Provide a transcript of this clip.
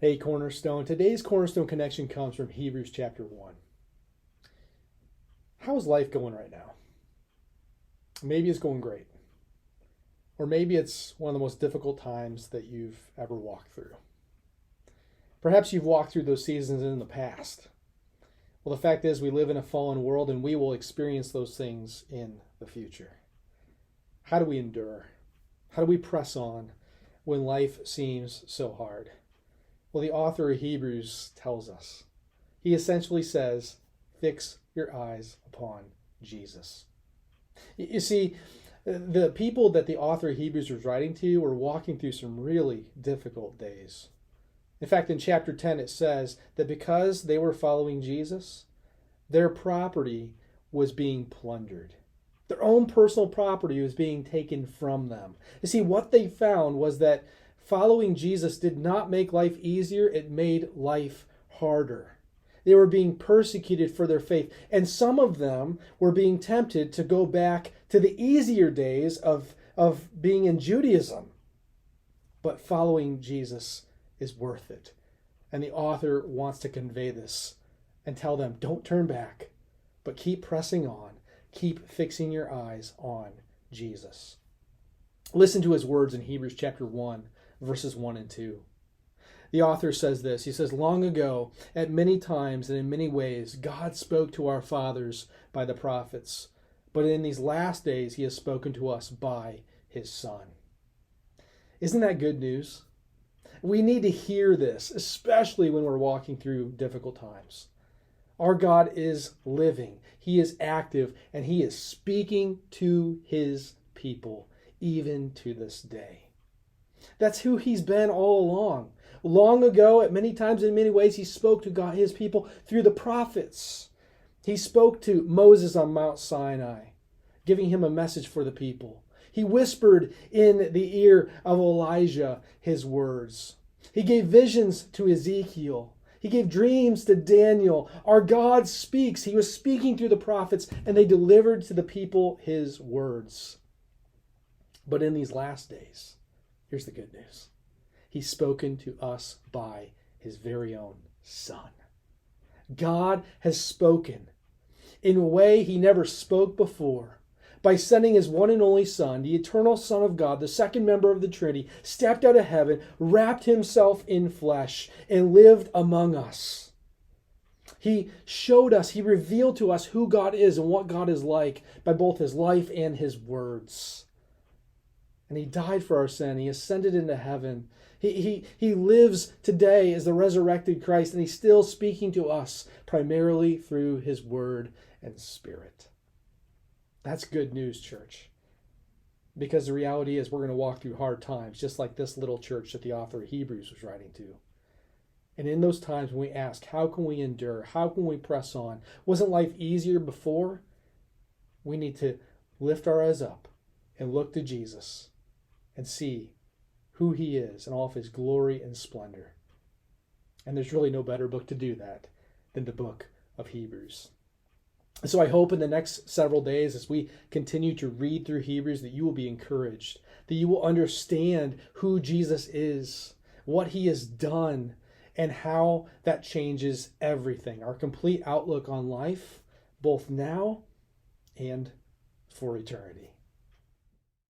Hey, Cornerstone. Today's Cornerstone connection comes from Hebrews chapter 1. How is life going right now? Maybe it's going great. Or maybe it's one of the most difficult times that you've ever walked through. Perhaps you've walked through those seasons in the past. Well, the fact is we live in a fallen world and we will experience those things in the future. How do we endure? How do we press on when life seems so hard? Well, the author of Hebrews tells us. He essentially says, fix your eyes upon Jesus. You see, the people that the author of Hebrews was writing to were walking through some really difficult days. In fact, in chapter 10, it says that because they were following Jesus, their property was being plundered. Their own personal property was being taken from them. You see, what they found was that following Jesus did not make life easier, it made life harder. They were being persecuted for their faith, and some of them were being tempted to go back to the easier days of being in Judaism. But following Jesus is worth it. And the author wants to convey this and tell them, don't turn back, but keep pressing on. Keep fixing your eyes on Jesus. Listen to his words in Hebrews chapter 1, verses 1 and 2. The author says this. He says, long ago, at many times and in many ways, God spoke to our fathers by the prophets. But in these last days, he has spoken to us by his Son. Isn't that good news? We need to hear this, especially when we're walking through difficult times. Our God is living. He is active, and he is speaking to his people, even to this day. That's who he's been all along. Long ago, at many times, in many ways, he spoke to God, his people, through the prophets. He spoke to Moses on Mount Sinai, giving him a message for the people. He whispered in the ear of Elijah his words. He gave visions to Ezekiel. He gave dreams to Daniel. Our God speaks. He was speaking through the prophets, and they delivered to the people his words. But in these last days, here's the good news. He's spoken to us by his very own Son. God has spoken in a way he never spoke before. By sending his one and only Son, the eternal Son of God, the second member of the Trinity, stepped out of heaven, wrapped himself in flesh, and lived among us. He showed us, he revealed to us who God is and what God is like by both his life and his words. And he died for our sin. He ascended into heaven. He lives today as the resurrected Christ, and he's still speaking to us primarily through his word and spirit. That's good news, church. Because the reality is we're going to walk through hard times, just like this little church that the author of Hebrews was writing to. And in those times when we ask, how can we endure? How can we press on? Wasn't life easier before? We need to lift our eyes up and look to Jesus and see who he is and all of his glory and splendor. And there's really no better book to do that than the book of Hebrews. So I hope in the next several days as we continue to read through Hebrews that you will be encouraged, that you will understand who Jesus is, what he has done, and how that changes everything, our complete outlook on life, both now and for eternity.